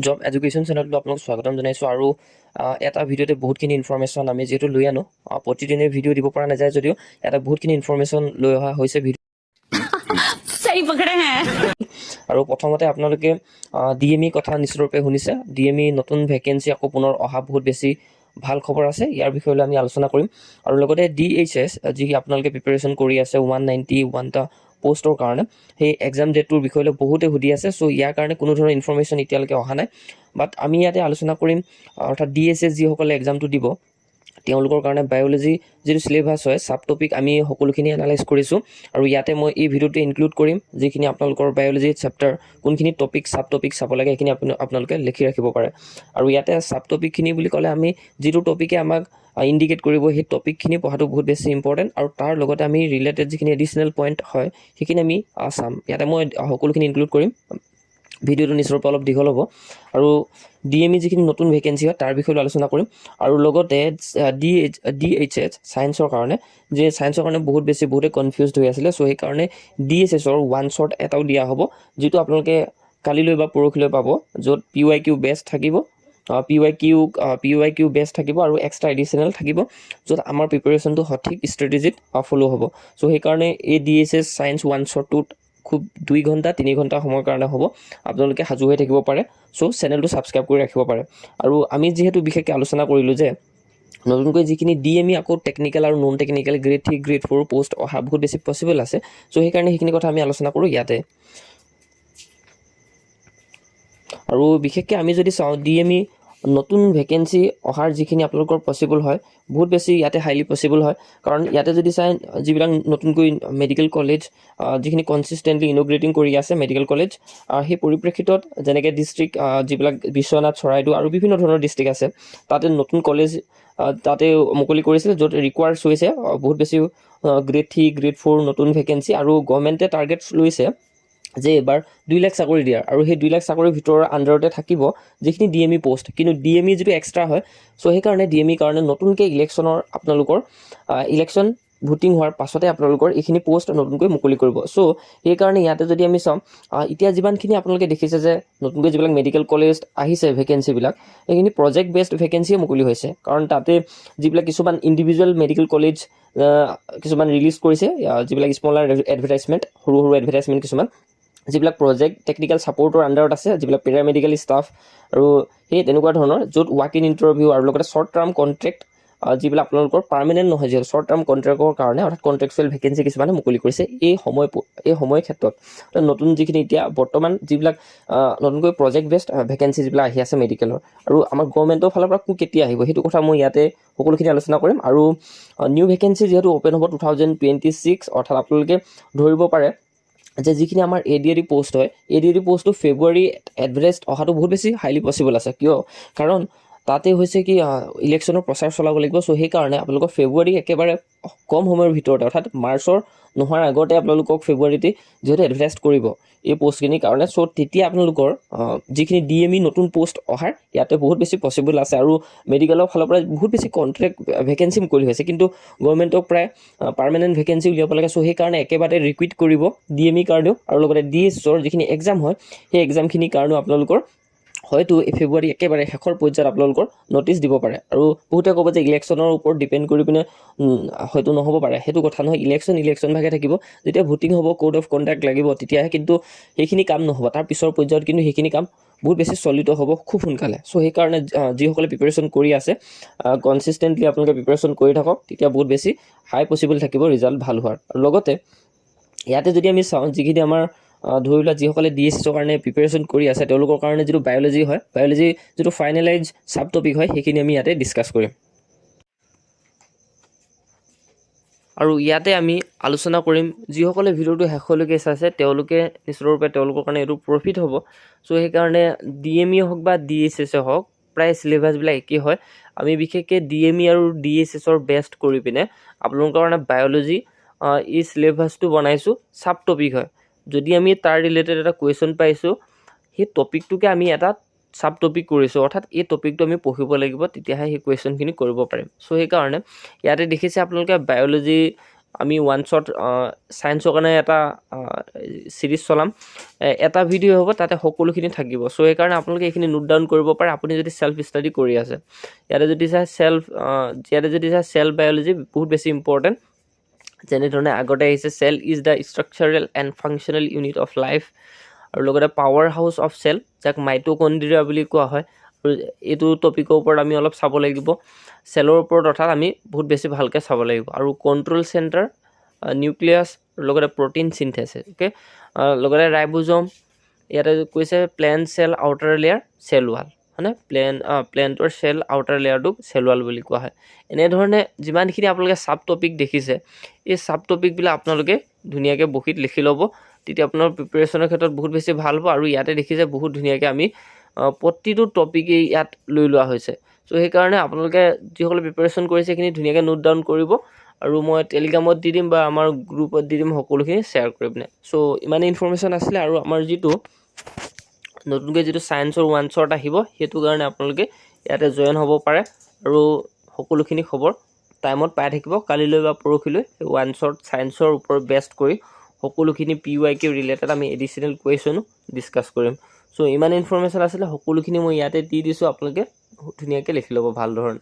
Job education চেনেলটো আপোনালোক স্বাগতম জনাইছোঁ আৰু এটা ভিডিঅ'তে বহুতখিনি ইনফৰমেশ্যন আমি যিহেতু লৈ আনো প্ৰতিদিনে ভিডিঅ' দিব পৰা নাযায় যদিও এটা বহুতখিনি ইনফৰমেশ্যন লৈ অহা হৈছে ভিডিঅ' আৰু প্ৰথমতে আপোনালোকে DME কথা নিশ্চিতৰূপে শুনিছে DME নতুন ভেকেঞ্চি আকৌ পুনৰ অহা বহুত বেছি ভাল খবৰ আছে ইয়াৰ বিষয়ে লৈ আমি আলোচনা কৰিম আৰু লগতে DHS যি আপোনালোকে প্ৰিপেৰেশ্যন কৰি আছে 191টা পোষ্টৰ কাৰণে সেই এক্সাম ডেটটোৰ বিষয়ে লৈ বহুতে সুধি আছে চ' ইয়াৰ কাৰণে কোনো ধৰণৰ ইনফৰমেশ্যন এতিয়ালৈকে অহা নাই বাট আমি ইয়াতে আলোচনা কৰিম অৰ্থাৎ DSS যিসকলে এক্সামটো দিব তেওঁলোকৰ কাৰণে বায়'লজি যিটো চিলেবাছ হয় চাব টপিক আমি সকলোখিনি এনালাইজ কৰিছোঁ আৰু ইয়াতে মই এই ভিডিঅ'টো ইনক্লুড কৰিম যিখিনি আপোনালোকৰ বায়'লজি চেপ্টাৰ কোনখিনি টপিক চাব টপিক চাব লাগে সেইখিনি আপোনালোকে লিখি ৰাখিব পাৰে আৰু ইয়াতে চাব টপিকখিনি বুলি ক'লে আমি যিটো টপিকে আমাক ইণ্ডিকেট কৰিব সেই টপিকখিনি পঢ়াটো বহুত বেছি ইম্পৰ্টেণ্ট আৰু তাৰ লগতে আমি ৰিলেটেড যিখিনি এডিশ্যনেল পইণ্ট হয় সেইখিনি আমি চাম ইয়াতে মই সকলোখিনি ইনক্লুড কৰিম ভিডিঅ'টো নিশ্চয়ৰূপে অলপ দীঘল হ'ব আৰু DME যিখিনি নতুন ভেকেঞ্চি হয় তাৰ বিষয়ে আলোচনা কৰিম আৰু লগতে DHS ছায়েন্সৰ কাৰণে যে ছায়েন্সৰ কাৰণে বহুতে কনফিউজড হৈ আছিলে চ' সেইকাৰণে DSSৰ ওৱান শ্বট এটাও দিয়া হ'ব যিটো আপোনালোকে কালিলৈ বা পৰহিলৈ পাব য'ত PYQ বেষ্ট থাকিব PYQ বেষ্ট থাকিব আৰু এক্সট্ৰা এডিশ্যনেল থাকিব য'ত আমাৰ প্ৰিপেৰেশ্যনটো সঠিক ষ্ট্ৰেটেজিত ফ'ল' হ'ব চ' সেইকাৰণে এই DSS ছায়েন্স ওৱান শ্বটটোত খুব 2 ঘণ্টা 3 ঘণ্টা সময়ৰ কাৰণে হ'ব আপোনালোকে সাজু হৈ থাকিব পাৰে চ' চেনেলটো ছাবস্ক্ৰাইব কৰি ৰাখিব পাৰে আৰু আমি যিহেতু বিশেষকৈ আলোচনা কৰিলোঁ যে নতুনকৈ যিখিনি DME আকৌ টেকনিকেল আৰু non technical grade 3 grade 4 post অহা বহুত বেছি পচিবল আছে চ' সেইকাৰণে সেইখিনি কথা আমি আলোচনা কৰোঁ ইয়াতে আৰু বিশেষকৈ আমি যদি চাওঁ DME নতুন ভেকেঞ্চি অহাৰ যিখিনি আপোনালোকৰ পচিবল হয় বহুত বেছি ইয়াতে হাইলি পচিবল হয় কাৰণ ইয়াতে যদি চাই যিবিলাক নতুনকৈ মেডিকেল কলেজ যিখিনি কনচিষ্টেণ্টলি ইনগ্ৰেটিং কৰি আছে মেডিকেল কলেজ সেই পৰিপ্ৰেক্ষিতত যেনেকৈ ডিষ্ট্ৰিক্ট যিবিলাক বিশ্বনাথ চৰাইদেউ আৰু বিভিন্ন ধৰণৰ ডিষ্ট্ৰিক্ট আছে তাতে নতুন কলেজ তাতে মুকলি কৰিছিলে য'ত ৰিকুৱাৰ্ডছ হৈছে বহুত বেছি গ্ৰেড 3 গ্ৰেড 4 নতুন ভেকেঞ্চি আৰু গভৰ্ণমেণ্টে টাৰ্গেট লৈছে যে এবাৰ 2 লাখ চাকৰি দিয়াৰ আৰু সেই 2 লাখ চাকৰিৰ ভিতৰৰ আণ্ডাৰতে থাকিব যিখিনি DME পোষ্ট কিন্তু DME যিটো এক্সট্ৰা হয় চ' সেইকাৰণে DME কাৰণে নতুনকৈ ইলেকশ্যনৰ আপোনালোকৰ ইলেকশ্যন ভোটিং হোৱাৰ পাছতে আপোনালোকৰ এইখিনি পোষ্ট নতুনকৈ মুকলি কৰিব চ' সেইকাৰণে ইয়াতে যদি আমি চাওঁ এতিয়া যিমানখিনি আপোনালোকে দেখিছে যে নতুনকৈ যিবিলাক মেডিকেল কলেজ আহিছে ভেকেঞ্চিবিলাক সেইখিনি প্ৰজেক্ট বেছড ভেকেঞ্চিয়ে মুকলি হৈছে কাৰণ তাতে যিবিলাক কিছুমান ইণ্ডিভিজুৱেল মেডিকেল কলেজ কিছুমান ৰিলিজ কৰিছে যিবিলাক স্মলাৰ এডভাৰটাইজমেণ্ট সৰু এডভাৰটাইজমেণ্ট কিছুমান যিবিলাক প্ৰজেক্ট টেকনিকেল ছাপৰ্টৰ আণ্ডাৰত আছে যিবিলাক পেৰামেডিকেল ষ্টাফ আৰু সেই তেনেকুৱা ধৰণৰ য'ত ৱাক ইন ইণ্টাৰভিউ আৰু লগতে শ্বৰ্ট টাৰ্ম কণ্ট্ৰেক্ট যিবিলাক আপোনালোকৰ পাৰ্মানেণ্ট নহয় যিহেতু শ্বৰ্ট টাৰ্ম কণ্ট্ৰেক্টৰ কাৰণে অৰ্থাৎ কণ্ট্ৰেকচুৱেল ভেকেঞ্চি কিছুমানে মুকলি কৰিছে এই সময় ক্ষেত্ৰত নতুন যিখিনি এতিয়া বৰ্তমান যিবিলাক নতুনকৈ প্ৰজেক্ট বেছড ভেকেঞ্চি যিবিলাক আহি আছে মেডিকেলৰ আৰু আমাৰ গভৰ্ণমেণ্টৰ ফালৰ পৰা কেতিয়া আহিব সেইটো কথা মই ইয়াতে সকলোখিনি আলোচনা কৰিম আৰু নিউ ভেকেঞ্চি যিহেতু অ'পেন হ'ব 2026 অৰ্থাৎ আপোনালোকে ধৰিব পাৰে যে যিখিনি আমাৰ ADAD পোষ্ট হয় ADAD পোষ্টটো ফেব্ৰুৱাৰী এডভাৰটাইজ অহাটো বহুত বেছি হাইলি পচিবল আছে কিয় কাৰণ তাতে হৈছে কি ইলেকশ্যনৰ প্ৰচাৰ চলাব লাগিব চ' সেইকাৰণে আপোনালোকৰ ফেব্ৰুৱাৰী একেবাৰে কম সময়ৰ ভিতৰতে অৰ্থাৎ মাৰ্চৰ নোহোৱাৰ আগতে আপোনালোকক ফেব্ৰুৱাৰীতে যিহেতু এডভাৰটাইজ কৰিব এই পোষ্টখিনিৰ কাৰণে চ' তেতিয়া আপোনালোকৰ যিখিনি DME নতুন পোষ্ট অহাৰ ইয়াতে বহুত বেছি পচিবল আছে আৰু মেডিকেলৰ ফালৰ পৰা বহুত বেছি কণ্ট্ৰেক্ট ভেকেঞ্চি মুকলি হৈছে কিন্তু গভৰ্ণমেণ্টক প্ৰায় পাৰ্মানেণ্ট ভেকেঞ্চি উলিয়াব লাগে চ' সেইকাৰণে একেবাৰে ৰিকুইট কৰিব DME কাৰণেও আৰু লগতে DSSৰ যিখিনি এক্সাম হয় সেই এক্সামখিনিৰ কাৰণেও আপোনালোকৰ হয়তো এই ফেব্ৰুৱাৰী একেবাৰে শেষৰ পৰ্যায়ত আপোনালোকৰ নটিচ দিব পাৰে আৰু বহুতে ক'ব যে ইলেকশ্যনৰ ওপৰত ডিপেণ্ড কৰি পিনে হয়তো নহ'ব পাৰে সেইটো কথা নহয় ইলেকশ্যন ভাগে থাকিব যেতিয়া ভোটিং হ'ব কোড অফ কণ্ডাক্ট লাগিব তেতিয়াহে কিন্তু সেইখিনি কাম নহ'ব তাৰ পিছৰ পৰ্যায়ত কিন্তু সেইখিনি কাম বহুত বেছি চলিত হ'ব খুব সোনকালে চ' সেইকাৰণে যিসকলে প্ৰিপেৰেশ্যন কৰি আছে কনচিষ্টেণ্টলি আপোনালোকে প্ৰিপেৰেশ্যন কৰি থাকক তেতিয়া বহুত বেছি হাই পচিবল থাকিব ৰিজাল্ট ভাল হোৱাৰ আৰু লগতে ইয়াতে যদি আমি চাওঁ যিখিনি আমাৰ ধৰি লোৱা যিসকলে DSSৰ কাৰণে প্ৰিপেৰেশ্যন কৰি আছে তেওঁলোকৰ কাৰণে যিটো বায়'লজি হয় বায়'লজি যিটো ফাইনেলাইজ চাব টপিক হয় সেইখিনি আমি ইয়াতে ডিছকাছ কৰিম আৰু ইয়াতে আমি আলোচনা কৰিম যিসকলে ভিডিঅ'টো শেষলৈকে চাইছে তেওঁলোকে নিশ্চিতৰূপে তেওঁলোকৰ কাৰণে এইটো প্ৰফিট হ'ব চ' সেইকাৰণে DME হওক বা DSS হওক প্ৰায় চিলেবাছবিলাক একেই হয় আমি বিশেষকৈ DME আৰু DSSৰ বেষ্ট কৰি পিনে আপোনালোকৰ কাৰণে বায়'লজি এই চিলেবাছটো বনাইছোঁ চাব টপিক হয় যদি আমি তাৰ ৰিলেটেড এটা কুৱেশ্যন পাইছোঁ সেই টপিকটোকে আমি এটা চাব টপিক কৰিছোঁ অৰ্থাৎ এই টপিকটো আমি পঢ়িব লাগিব তেতিয়াহে সেই কুৱেশ্যনখিনি কৰিব পাৰিম চ' সেইকাৰণে ইয়াতে দেখিছে আপোনালোকে বায়'লজি আমি ওৱান শ্বট ছায়েন্সৰ কাৰণে এটা ছিৰিজ চলাম, এটা ভিডিঅ' হ'ব, তাতে সকলোখিনি থাকিব। চ' সেইকাৰণে আপোনালোকে এইখিনি নোট ডাউন কৰিব পাৰে আপুনি যদি ছেল্ফ ষ্টাডি কৰি আছে। ইয়াতে যদি চাই চেল বায়'লজি বহুত বেছি ইম্পৰ্টেণ্ট। যেনেধৰণে আগতে আহিছে cell is the structural and functional unit of life, আৰু লগতে পাৱাৰ হাউচ অফ চেল, যাক মাইটকণ্ড্ৰিয়া বুলি কোৱা হয়। আৰু এইটো টপিকৰ ওপৰত আমি অলপ চাব লাগিব, চেলৰ ওপৰত অৰ্থাৎ আমি বহুত বেছি ভালকৈ চাব লাগিব। আৰু কণ্ট্ৰল চেণ্টাৰ, নিউক্লিয়াছ, লগতে প্ৰটিন চিনথেচিছ, অ'কে। লগতে ৰাইবোজম, ইয়াতে কৈছে plant cell outer layer cell wall, হয়নে? প্লেণ্টৰ চেল আউটাৰ লেয়াৰটোক চেল ৱাল বুলি কোৱা হয়। এনেধৰণে যিমানখিনি আপোনালোকে ছাব টপিক দেখিছে, এই ছাব টপিকবিলাক আপোনালোকে ধুনীয়াকৈ বহীত লিখি ল'ব, তেতিয়া আপোনাৰ প্ৰিপেৰেশ্যনৰ ক্ষেত্ৰত বহুত বেছি ভাল হ'ব। আৰু ইয়াতে দেখিছে বহুত ধুনীয়াকৈ আমি প্ৰতিটো টপিকেই ইয়াত লৈ লোৱা হৈছে। চ' সেইকাৰণে আপোনালোকে যিসকলে প্ৰিপেৰেশ্যন কৰিছে সেইখিনি ধুনীয়াকৈ নোট ডাউন কৰিব, আৰু মই টেলিগ্ৰামত দি দিম বা আমাৰ গ্ৰুপত দি দিম, সকলোখিনি শ্বেয়াৰ কৰি পিনে। চ' ইমানেই ইনফৰ্মেশ্যন আছিলে। আৰু আমাৰ নতুনকৈ যিটো ছায়েন্সৰ ওৱান শ্বট আহিব, সেইটো কাৰণে আপোনালোকে ইয়াতে জইন হ'ব পাৰে, আৰু সকলোখিনি খবৰ টাইমত পাই থাকিব। কালিলৈ বা পৰহিলৈ ওৱান শ্বট ছায়েন্সৰ ওপৰত বেষ্ট কৰি সকলোখিনি PYQ ৰিলেটেড আমি এডিশ্যনেল কুৱেশ্যনো ডিছকাছ কৰিম। চ' ইমান ইনফৰ্মেশ্যন আছিলে, সকলোখিনি মই ইয়াতে দি দিছোঁ, আপোনালোকে ধুনীয়াকৈ লিখি ল'ব ভাল ধৰণে।